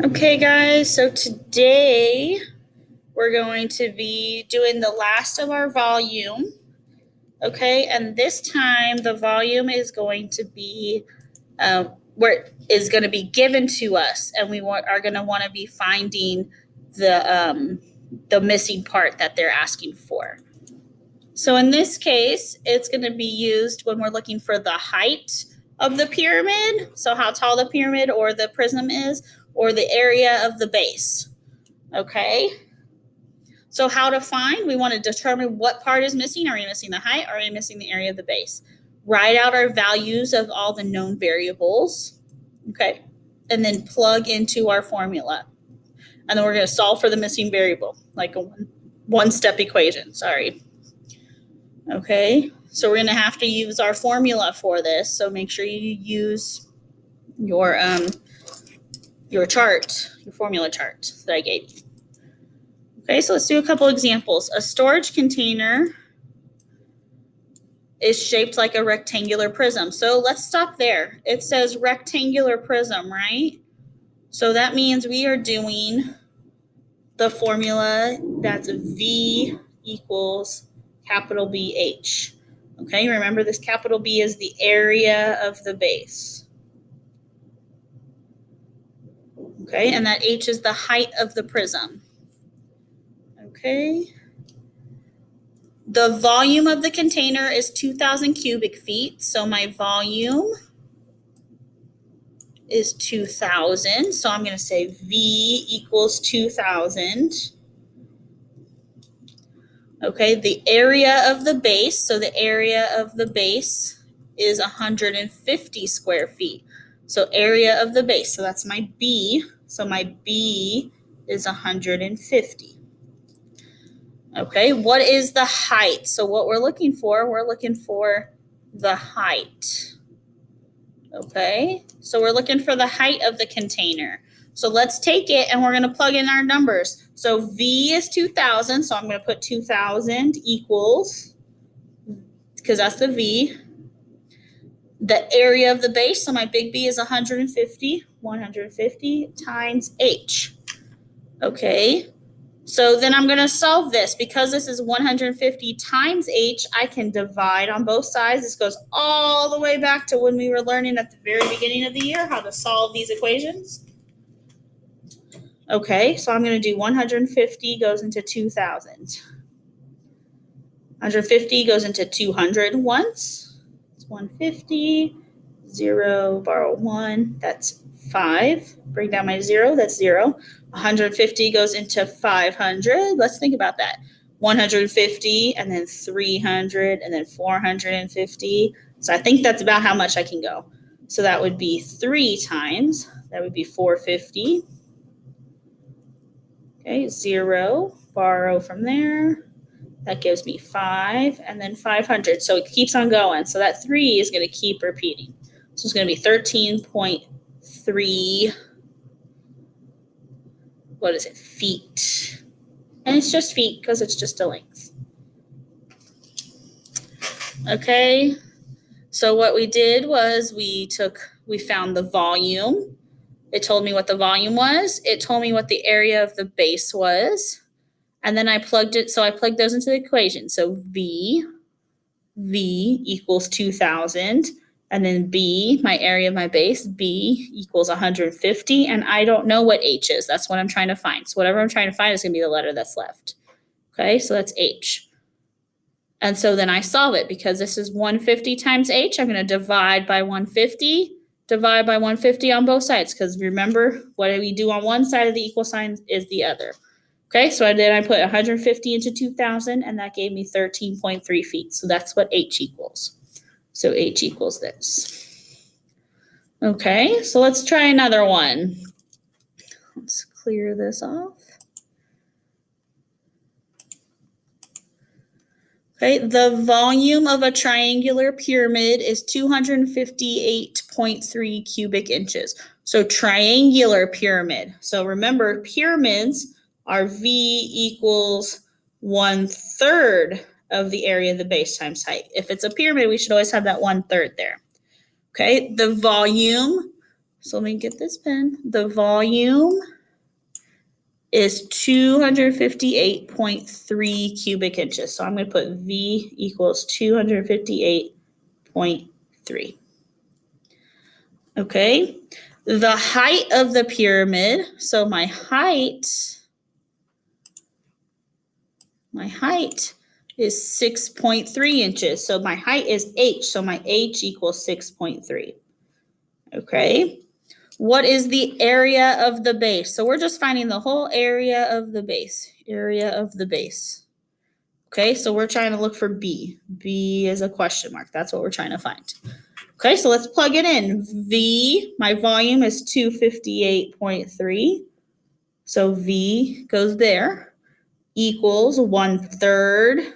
Okay, guys, so today we're going to be doing the last of our volume. Okay, and this time the volume is going to be where is going to be given to us, and are going to want to be finding the missing part that they're asking for. So in this case, it's going to be used when we're looking for the height of the pyramid, so how tall the pyramid or the prism is, or the area of the base. Okay. So how to find? We want to determine what part is missing. Are we missing the height? Are we missing the area of the base? Write out our values of all the known variables. Okay. And then plug into our formula. And then we're going to solve for the missing variable, like a one-step equation. Sorry. Okay. So we're going to have to use our formula for this. So make sure you use your chart, your formula chart that I gave you. Okay, so let's do a couple examples. A storage container is shaped like a rectangular prism. So let's stop there. It says rectangular prism, right? So that means we are doing the formula that's V equals capital BH. Okay, remember this capital B is the area of the base. Okay, and that H is the height of the prism. Okay. The volume of the container is 2,000 cubic feet. So my volume is 2,000. So I'm going to say V equals 2,000. Okay, the area of the base. So the area of the base is 150 square feet. So area of the base. So that's my B. So my B is 150. Okay, what is the height? So what we're looking for the height. Okay, so we're looking for the height of the container. So let's take it and we're going to plug in our numbers. So V is 2,000. So I'm going to put 2,000 equals, because that's the V, the area of the base. So my big B is 150, 150 times H. Okay, so then I'm going to solve this. Because this is 150 times H, I can divide on both sides. This goes all the way back to when we were learning at the very beginning of the year how to solve these equations. Okay, so I'm going to do 150 goes into 2,000. 150 goes into 200 once. It's 150. 0, borrow 1. That's 5. Bring down my 0. That's 0. 150 goes into 500. Let's think about that. 150 and then 300 and then 450. So I think that's about how much I can go. So that would be 3 times. That would be 450. Okay, 0. Borrow from there. That gives me 5 and then 500. So it keeps on going. So that 3 is going to keep repeating. So it's going to be 13.3, what is it, feet. And it's just feet because it's just a length. Okay, so what we did was we found the volume. It told me what the volume was. It told me what the area of the base was. And then I plugged those into the equation. So V equals 2,000. And then B, my area of my base, B equals 150. And I don't know what H is. That's what I'm trying to find. So whatever I'm trying to find is going to be the letter that's left. Okay, so that's H. And so then I solve it because this is 150 times H. I'm going to divide by 150 on both sides, because remember, what we do on one side of the equal sign is the other. Okay, so then I put 150 into 2,000, and that gave me 13.3 feet. So that's what H equals. So H equals this. Okay, so let's try another one. Let's clear this off. Okay, the volume of a triangular pyramid is 258.3 cubic inches. So triangular pyramid. So remember, pyramids are V equals 1/3 of the area of the base times height. If it's a pyramid, we should always have that 1/3 there. Okay, the volume So let me get this pen. The volume is 258.3 cubic inches. So I'm going to put V equals 258.3. Okay. The height of the pyramid. So my height is 6.3 inches. So my height is H. So my H equals 6.3. Okay. What is the area of the base? So we're just finding the whole area of the base. Okay, so we're trying to look for B. B is a question mark. That's what we're trying to find. Okay, so let's plug it in. V, my volume is 258.3. So V goes there, equals 1/3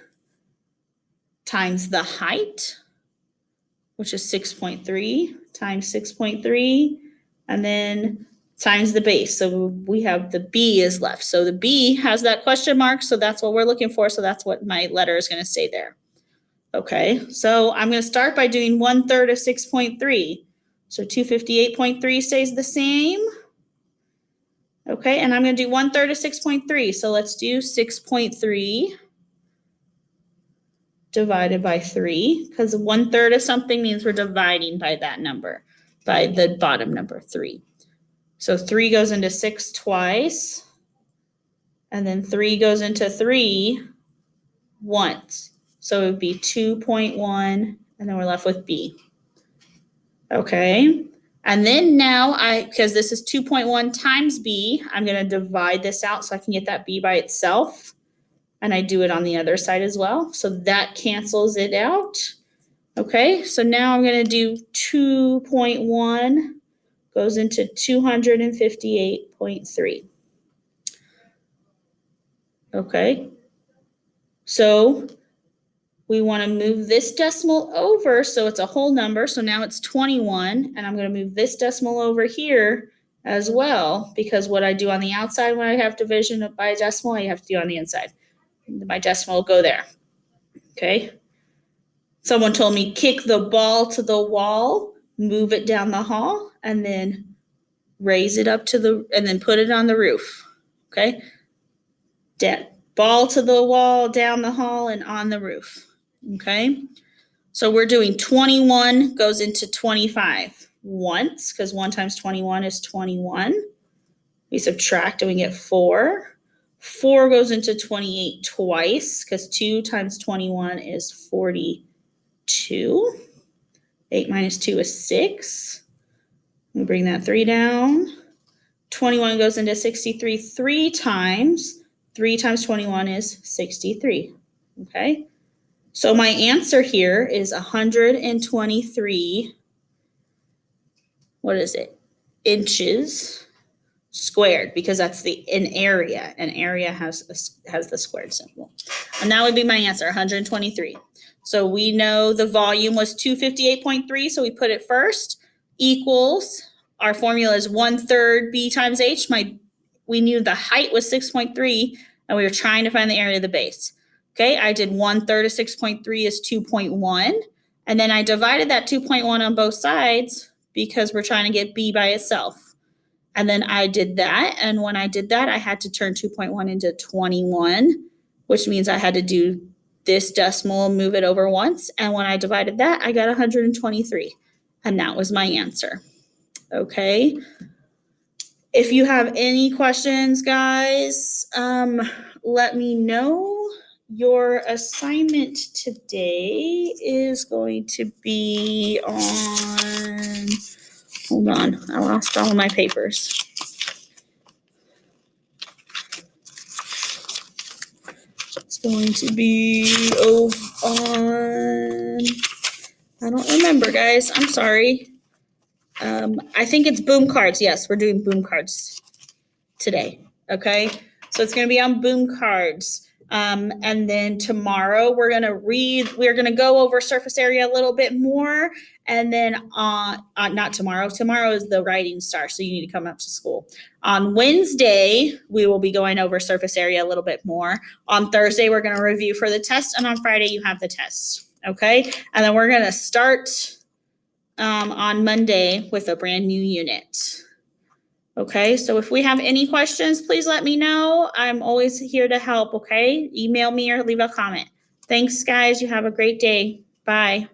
times the height, which is 6.3 times 6.3, and then times the base. So we have the B is left. So the B has that question mark, so that's what we're looking for. So that's what my letter is going to stay there. Okay, so I'm going to start by doing 1/3 of 6.3. So 258.3 stays the same. Okay, and I'm going to do 1/3 of 6.3. So let's do 6.3 divided by 3, because 1/3 of something means we're dividing by that number, by the bottom number, 3. So 3 goes into 6 twice, and then 3 goes into 3 once. So it would be 2.1, and then we're left with B. Okay, and then now because this is 2.1 times B, I'm going to divide this out so I can get that B by itself. And I do it on the other side as well. So that cancels it out. Okay, so now I'm going to do 2.1 goes into 258.3. Okay, so we want to move this decimal over so it's a whole number. So now it's 21, and I'm going to move this decimal over here as well, because what I do on the outside when I have division by a decimal, I have to do on the inside. My decimal will go there. Okay. Someone told me kick the ball to the wall, move it down the hall, and then raise it up and then put it on the roof. Okay. Ball to the wall, down the hall, and on the roof. Okay. So we're doing 21 goes into 25 once, because 1 times 21 is 21. We subtract and we get 4. 4 goes into 28 twice, because 2 times 21 is 42. 8 minus 2 is 6. We bring that 3 down. 21 goes into 63 3 times. 3 times 21 is 63. Okay. So my answer here is 123, what is it? Inches squared, because that's an area. An area has the squared symbol. And that would be my answer, 123. So we know the volume was 258.3, so we put it first, equals, our formula is 1/3 B times H. We knew the height was 6.3, and we were trying to find the area of the base. Okay, I did 1/3 of 6.3 is 2.1, and then I divided that 2.1 on both sides because we're trying to get B by itself. And then I did that, and when I did that, I had to turn 2.1 into 21, which means I had to do this decimal, move it over once, and when I divided that, I got 123, and that was my answer. Okay. If you have any questions, guys, let me know. Your assignment today is going to be on, hold on, I lost all of my papers. It's going to be on, I don't remember, guys, I'm sorry. I think it's boom cards. Yes, we're doing boom cards today. Okay, so it's going to be on boom cards. And then tomorrow we're going to go over surface area a little bit more. And then not tomorrow. Tomorrow is the writing star, so you need to come up to school. On Wednesday, we will be going over surface area a little bit more. On Thursday, we're going to review for the test. And on Friday, you have the test. Okay, and then we're going to start on Monday with a brand new unit. Okay, so if we have any questions, please let me know. I'm always here to help, okay? Email me or leave a comment. Thanks, guys. You have a great day. Bye.